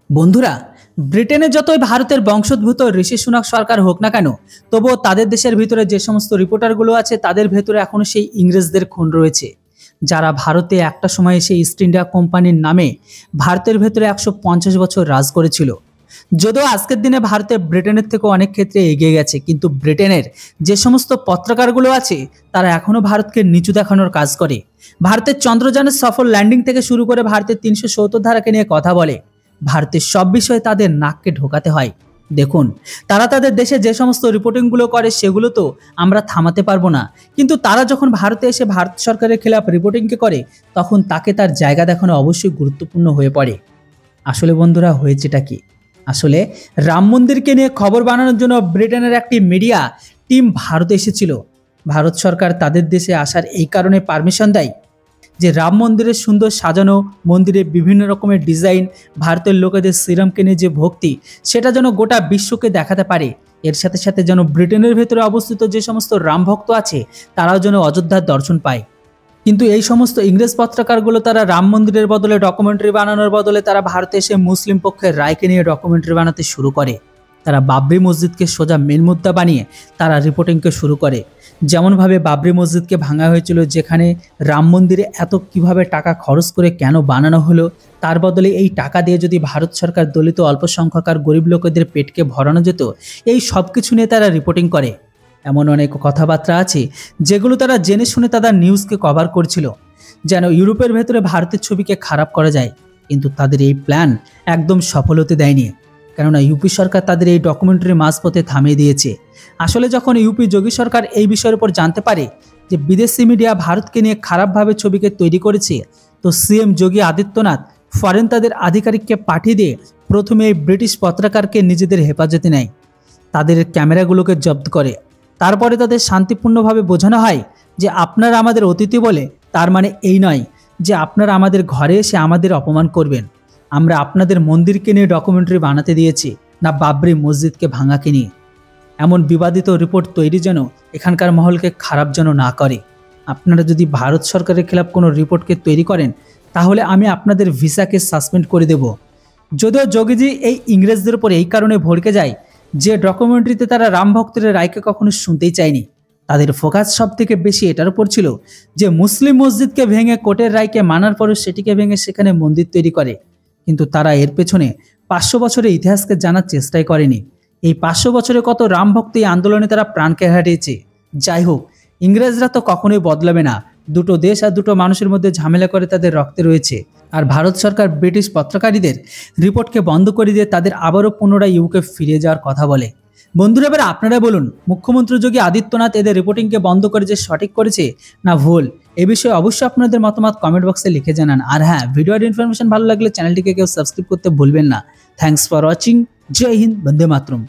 বন্ধুরা, ব্রিটেনে যতই ভারতের বংশোদ্ভূত ঋষি সুনাক সরকার হোক না কেন, তবুও তাদের দেশের ভিতরে যে সমস্ত রিপোর্টারগুলো আছে তাদের ভেতরে এখনো সেই ইংরেজদের খুন রয়েছে, যারা ভারতে একটা সময় সেই ইস্ট ইন্ডিয়া কোম্পানির নামে ভারতের ভেতরে 150 বছর রাজ করেছিল। যদিও আজকের দিনে ভারতে ব্রিটেনের থেকে অনেক ক্ষেত্রে এগিয়ে গেছে, কিন্তু ব্রিটেনের যে সমস্ত পত্রকারগুলো আছে তারা এখনো ভারতকে নিচু দেখানোর কাজ করে। ভারতের চন্দ্রযানের সফল ল্যান্ডিং থেকে শুরু করে ভারতের 370 ধারাকে নিয়ে কথা বলে। ভারতের সব বিষয়ে তাদের নাককে ঢোকাতে হয়। দেখুন, তারা তাদের দেশে যে সমস্ত রিপোর্টিংগুলো করে সেগুলো তো আমরা থামাতে পারবো না, কিন্তু তারা যখন ভারতে এসে ভারত সরকারের খেলাফ রিপোর্টিংকে করে তখন তাকে তার জায়গা দেখানো অবশ্যই গুরুত্বপূর্ণ হয়ে পড়ে। আসলে বন্ধুরা, হয়েছেটা কি? আসলে রাম মন্দিরকে নিয়ে খবর বানানোর জন্য ব্রিটেনের একটি মিডিয়া টিম ভারতে এসেছিল। ভারত সরকার তাদের দেশে আসার এই কারণে পারমিশন দেয় যে রাম মন্দিরের সুন্দর সাজানো, মন্দিরে বিভিন্ন রকমের ডিজাইন, ভারতের লোকেদের শ্রীরামকে নিয়ে যে ভক্তি, সেটা যেন গোটা বিশ্বকে দেখাতে পারে। এর সাথে সাথে যেন ব্রিটেনের ভেতরে অবস্থিত যে সমস্ত রাম ভক্ত আছে তারাও যেন অযোধ্যার দর্শন পায়। কিন্তু এই সমস্ত ইংরেজ পত্রকারগুলো তারা রাম মন্দিরের বদলে ডকুমেন্টারি বানানোর বদলে তারা ভারতে এসে মুসলিম পক্ষের রায়কে নিয়ে ডকুমেন্টারি বানাতে শুরু করে। তারা বাবরি মসজিদকে সোজা মেন মুদ্দা বানিয়ে তারা রিপোর্টিংকে শুরু করে। যেমনভাবে বাবরি মসজিদকে ভাঙা হয়েছিল, যেখানে রাম মন্দিরে এত কিভাবে টাকা খরচ করে কেন বানানো হলো, তার বদলে এই টাকা দিয়ে যদি ভারত সরকার দলিত অল্পসংখ্যক আর গরিব লোকেদের পেটকে ভরানো যেত, এই সব কিছু নিয়ে তারা রিপোর্টিং করে। এমন অনেক কথাবার্তা আছে যেগুলো তারা জেনে শুনে তাদের নিউজকে কভার করছিল, যেন ইউরোপের ভেতরে ভারতের ছবিকে খারাপ করা যায়। কিন্তু তাদের এই প্ল্যান একদম সফল হতে দেয়নি, কেননা ইউপি সরকার তাদের এই ডকুমেন্টারি মাঝপথে থামিয়ে দিয়েছে। আসলে যখন ইউপি যোগী সরকার এই বিষয়ের উপর জানতে পারে যে বিদেশি মিডিয়া ভারতকে নিয়ে খারাপভাবে ছবিকে তৈরি করেছে, তো সিএম যোগী আদিত্যনাথ ফরেন তাদের আধিকারিককে পাঠিয়ে দিয়ে প্রথমে এই ব্রিটিশ পত্রকারকে নিজেদের হেফাজতে নেয়, তাদের ক্যামেরাগুলোকে জব্দ করে। তারপরে তাদের শান্তিপূর্ণভাবে বোঝানো হয় যে আপনারা আমাদের অতিথি বলে তার মানে এই নয় যে আপনারা আমাদের ঘরে এসে আমাদের অপমান করবেন। আমরা আপনাদের মন্দিরকে নিয়ে ডকুমেন্টারি বানাতে দিয়েছি, না বাবরি মসজিদকে ভাঙাকে নিয়ে। এমন বিবাদিত রিপোর্ট তৈরি যেন এখানকার মহলকে খারাপ যেন না করে। আপনারা যদি ভারত সরকারের খেলাফ কোনো রিপোর্টকে তৈরি করেন তাহলে আমি আপনাদের ভিসাকে সাসপেন্ড করে দেব। যদিও যোগীজি এই ইংরেজদের উপর এই কারণে ভড়কে যায় যে ডকুমেন্টারিতে তারা রাম ভক্তের রায়কে কখনো শুনতেই চায়নি। তাদের ফোকাস সব থেকে বেশি এটার উপর ছিল যে মুসলিম মসজিদকে ভেঙে কোর্টের রায়কে মানার পরও সেটিকে ভেঙে সেখানে মন্দির তৈরি করে। কিন্তু তারা এর পেছনে 500 বছরের ইতিহাসকে জানার চেষ্টাই করেনি। এই 500 বছরে কত রাম ভক্ত এই আন্দোলনে তারা প্রাণকে হারিয়েছে। যাই হোক, ইংরেজরা তো কখনোই বদলাবে না। দুটো দেশ আর দুটো মানুষের মধ্যে ঝামেলা করে তাদের রক্তে রয়েছে। আর ভারত সরকার ব্রিটিশ পত্রকারীদের রিপোর্টকে বন্ধ করে দিয়ে তাদের আবারও পুনরায় ইউকে ফিরে যাওয়ার কথা বলে। বন্ধুরা, এবার আপনারা বলুন, মুখ্যমন্ত্রী যোগী আদিত্যনাথ এদের রিপোর্টিংকে বন্ধ করে যে সঠিক করেছে না ভুল? এ বিষয়ে অবশ্যই আপনাদের মতামত কমেন্ট বক্সে লিখে জানান। আর হ্যাঁ, ভিডিওর ইনফরমেশন ভালো লাগলে চ্যানেলটিকে কেউ সাবস্ক্রাইব করতে ভুলবেন না। Thanks for watching. জয় হিন্দ, বন্দে মাতরম।